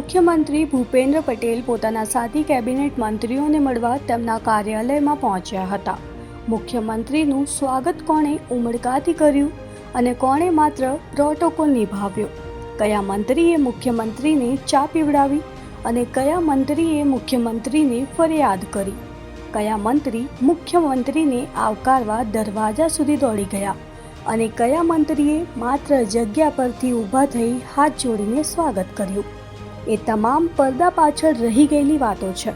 મુખ્યમંત્રી ભૂપેન્દ્ર પટેલ પોતાના સાથી કેબિનેટ મંત્રીઓને મળવા તેમના કાર્યાલયમાં પહોંચ્યા હતા. મુખ્યમંત્રીનું સ્વાગત કોણે ઉમળકાથી કર્યું અને કોણે માત્ર પ્રોટોકોલ નિભાવ્યો? કયા મંત્રીએ મુખ્યમંત્રીને ચા પીવડાવી અને કયા મંત્રીએ મુખ્યમંત્રીને ફરિયાદ કરી? કયા મંત્રી મુખ્યમંત્રીને આવકારવા દરવાજા સુધી દોડી ગયા અને કયા મંત્રીએ માત્ર જગ્યા પરથી ઊભા થઈ હાથ જોડીને સ્વાગત કર્યું? એ તમામ પડદા પાછળ રહી ગયેલી વાતો છે.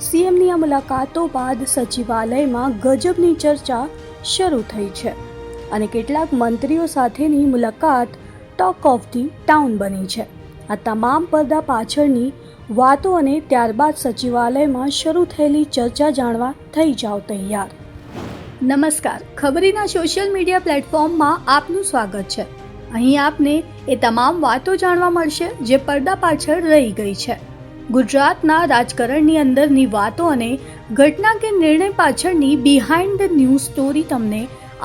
સીએમની આ મુલાકાતો બાદ સચિવાલયમાં ગજબની ચર્ચા શરૂ થઈ છે અને કેટલાક મંત્રીઓ સાથેની મુલાકાત ટોક ઓફ ધી ટાઉન બની છે. આ તમામ પડદા પાછળની વાતો અને ત્યારબાદ સચિવાલયમાં શરૂ થયેલી ચર્ચા જાણવા થઈ જાઓ તૈયાર. નમસ્કાર, ખબરીના સોશિયલ મીડિયા પ્લેટફોર્મમાં આપનું સ્વાગત છે. અહીં આપને એ તમામ વાતો જાણવા મળશે જે પડદા પાછળ રહી ગઈ છે. ગુજરાતના રાજકારણની અંદરની વાતો અને ઘટના કે નિર્ણય પાછળની બિહાઇન્ડ ધ ન્યૂઝ સ્ટોરી તમને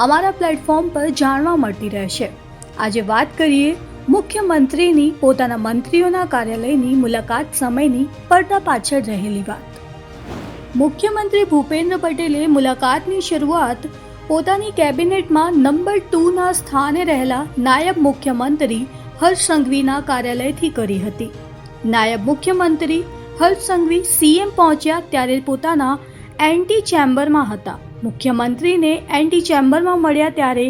અમારા પ્લેટફોર્મ પર જાણવા મળતી રહેશે. આજે વાત કરીએ મુખ્યમંત્રીની પોતાના મંત્રીઓના કાર્યાલયની મુલાકાત સમયની પડદા પાછળ રહેલી વાત. મુખ્યમંત્રી ભૂપેન્દ્ર પટેલે મુલાકાતની શરૂઆત પોતાની કેબિનેટમાં નંબર 2ના સ્થાને રહેલા નાયબ મુખ્યમંત્રી હર્ષ સંઘવીના કાર્યાલયથી કરી હતી. નાયબ મુખ્યમંત્રી હર્ષ સંઘવી સીએમ પહોંચ્યા ત્યારે પોતાના એન્ટી ચેમ્બરમાં હતા. મુખ્યમંત્રીને એન્ટી ચેમ્બરમાં મળ્યા ત્યારે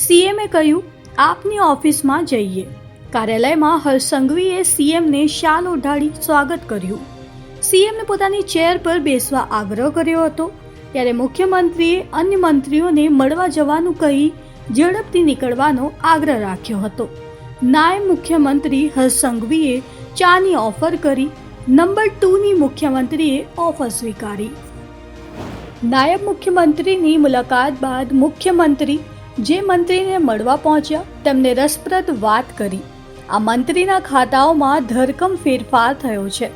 સીએમએ કહ્યું, આપની ઓફિસમાં જઈએ. કાર્યાલયમાં હર્ષ સંઘવીએ સીએમને શાલ ઓઢાડી સ્વાગત કર્યું. સીએમને પોતાની ચેર પર બેસવા આગ્રહ કર્યો હતો. ત્યારે મુખ્યમંત્રીએ અન્ય મંત્રીઓને મળવા જવાનું કહી ઝડપથી નીકળવાનો આગ્રહ રાખ્યો હતો. નાયબ મુખ્યમંત્રી હર્ષ સંઘવીએ ચાની ઓફર કરી. નંબર 2ની મુખ્યમંત્રીએ ઓફર સ્વીકારી. નાયબ મુખ્યમંત્રીની મુલાકાત બાદ મુખ્યમંત્રી જે મંત્રીને મળવા પહોંચ્યા તેમને રસપ્રદ વાત કરી. આ મંત્રીના ખાતાઓમાં ધરખમ ફેરફાર થયો છે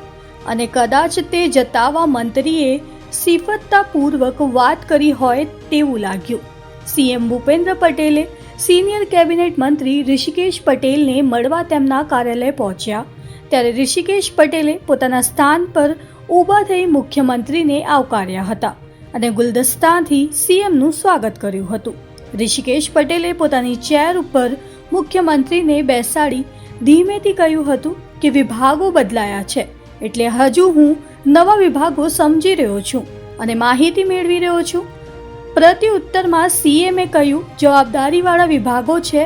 અને કદાચ તે જતાવા મંત્રીએ સિફતતાપૂર્વક વાત કરી હોય તેવું લાગ્યું. સીએમ ભૂપેન્દ્ર પટેલે સિનિયર કેબિનેટ મંત્રી ઋષિકેશ પટેલને મળવા તેમના કાર્યાલય પહોંચ્યા ત્યારે ઋષિકેશ પટેલે પોતાના સ્થાન પર ઊભા થઈ મુખ્યમંત્રીને આવકાર્યા હતા અને ગુલદસ્તાથી સીએમનું સ્વાગત કર્યું હતું. ઋષિકેશ પટેલે પોતાની ચેર ઉપર મુખ્યમંત્રીને બેસાડી ધીમેથી કહ્યું હતું કે વિભાગો બદલાયા છે એટલે હજુ હું નવા વિભાગો સમજી રહ્યો છું અને માહિતી મેળવી રહ્યો છું. પ્રત્યુત્તરમાં સીએમએ કહ્યું, જવાબદારીવાળા વિભાગો છે.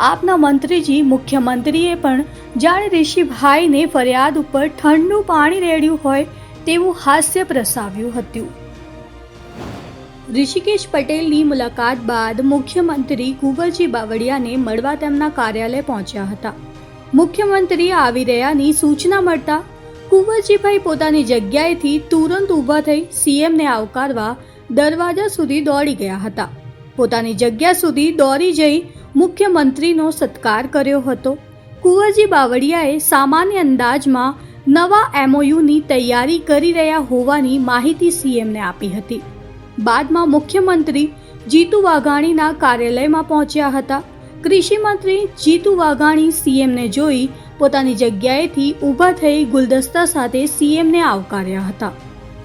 આપના મંત્રીજી મુખ્યમંત્રીએ પણ જાણે ઋષિભાઈને ફરિયાદ ઉપર ઠંડુ પાણી રેડ્યું હોય તેવું હાસ્ય પ્રસાવ્યું હતું. ઋષિકેશ પટેલની મુલાકાત બાદ મુખ્યમંત્રી કુંવરજી બાવળિયાને મળવા તેમના કાર્યાલય પહોંચ્યા હતા. મુખ્યમંત્રી આવી રહ્યાની સૂચના મળતા કુંવરજીભાઈ પોતાની જગ્યાએથી તુરંત ઊભા થઈ સીએમને આવકારવા દરવાજા સુધી દોડી ગયા હતા. પોતાની જગ્યા સુધી દોડી જઈ મુખ્યમંત્રીનો સત્કાર કર્યો હતો. કુંવરજી બાવળિયાએ સામાન્ય અંદાજમાં નવા એમઓયુની તૈયારી કરી રહ્યા હોવાની માહિતી સીએમને આપી હતી. બાદમાં મુખ્યમંત્રી જીતુ વાઘાણીના કાર્યાલયમાં પહોંચ્યા હતા. કૃષિ મંત્રી જીતુ વાઘાણી સીએમને જોઈ પોતાની જગ્યાએથી ઊભા થઈ ગુલદસ્તા સાથે સીએમને આવકાર્યા હતા.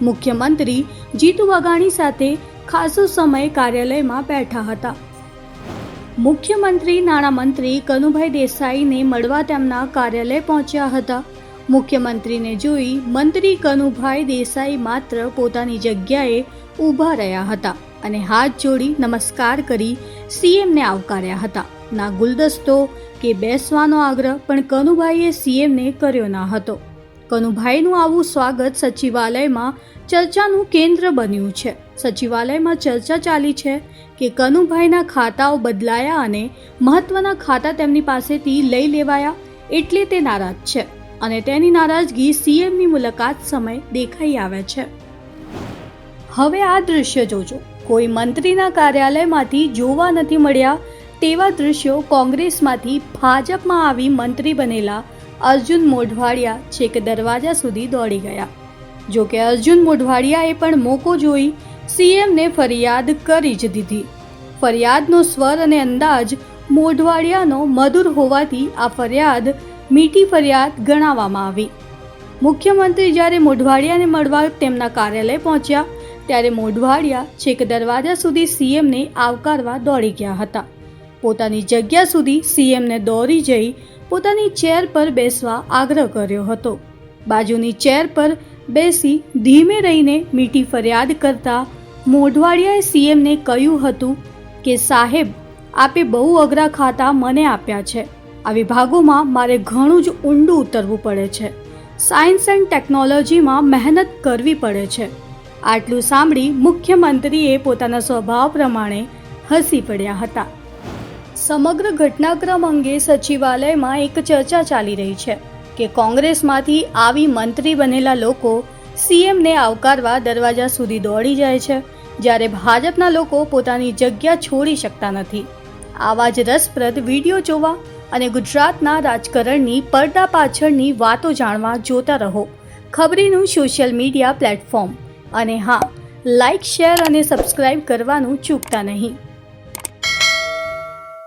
મુખ્યમંત્રી જીતુ વાઘાણી સાથે ખાસો સમય કાર્યાલયમાં બેઠા હતા. મુખ્યમંત્રી નાણામંત્રી કનુભાઈ દેસાઈને મળવા તેમના કાર્યાલય પહોંચ્યા હતા. મુખ્યમંત્રીને જોઈ મંત્રી કનુભાઈ દેસાઈ માત્ર પોતાની જગ્યાએ ઊભા રહ્યા હતા અને હાથ જોડી નમસ્કાર કરી સીએમને આવકાર્યા હતા. ના ગુલદસ્તો કે બેસવાનો આગ્રહ પણ કનુભાઈએ સીએમને કર્યો ન હતો. કનુભાઈનું આવું સ્વાગત સચિવાલયમાં ચર્ચાનું કેન્દ્ર બન્યું છે. સચિવાલયમાં ચર્ચા ચાલી છે કે કનુભાઈના ખાતાઓ બદલાયા અને મહત્વના ખાતા તેમની પાસેથી લઈ લેવાયા એટલે તે નારાજ છે અને તેની નારાજગી સીએમની મુલાકાત સમયે દેખાઈ આવે છે. હવે આ દ્રશ્ય જોજો. કોઈ મંત્રીના કાર્યાલયમાંથી જોવા નથી મળ્યા તેવા દૃશ્યો કોંગ્રેસમાંથી ભાજપમાં આવી મંત્રી બનેલા અર્જુન મોઢવાડિયા છેક દરવાજા સુધી દોડી ગયા. જો કે અર્જુન મોઢવાડિયાએ પણ મોકો જોઈ સીએમને ફરિયાદ કરી જ દીધી. ફરિયાદનો સ્વર અને અંદાજ મોઢવાડિયાનો મધુર હોવાથી આ ફરિયાદ મીઠી ફરિયાદ ગણાવવામાં આવી. મુખ્યમંત્રી જ્યારે મોઢવાડિયાને મળવા તેમના કાર્યાલય પહોંચ્યા ત્યારે મોઢવાડિયા છેક દરવાજા સુધી સીએમને આવકારવા દોડી ગયા હતા. પોતાની જગ્યા સુધી સીએમને દોડી જઈ પોતાની ચેર પર બેસવા આગ્રહ કર્યો હતો. બાજુની ચેર પર બેસી ધીમે રહીને મીઠી ફરિયાદ કરતા મોઢવાડિયાએ સીએમને કહ્યું હતું કે સાહેબ, આપે બહુ અઘરા ખાતા મને આપ્યા છે. આ વિભાગોમાં મારે ઘણું જ ઊંડું ઉતરવું પડે છે. સાયન્સ એન્ડ ટેકનોલોજીમાં મહેનત કરવી પડે છે. આટલું સાંભળી મુખ્યમંત્રીએ પોતાના સ્વભાવ પ્રમાણે હસી પડ્યા હતા. સમગ્ર ઘટનાક્રમ અંગે સચિવાલયમાં એક ચર્ચા ચાલી રહી છે કે કોંગ્રેસમાંથી આવી મંત્રી બનેલા લોકો સીએમને આવકારવા દરવાજા સુધી દોડી જાય છે, જ્યારે ભાજપના લોકો પોતાની જગ્યા છોડી શકતા નથી. આવા જ રસપ્રદ વિડીયો જોવા અને ગુજરાતના રાજકારણની પડદા પાછળની વાતો જાણવા જોતા રહો ખબરીનું સોશિયલ મીડિયા પ્લેટફોર્મ. અને હા, લાઇક, શેર અને સબસ્ક્રાઇબ કરવાનું ચૂકતા નહીં.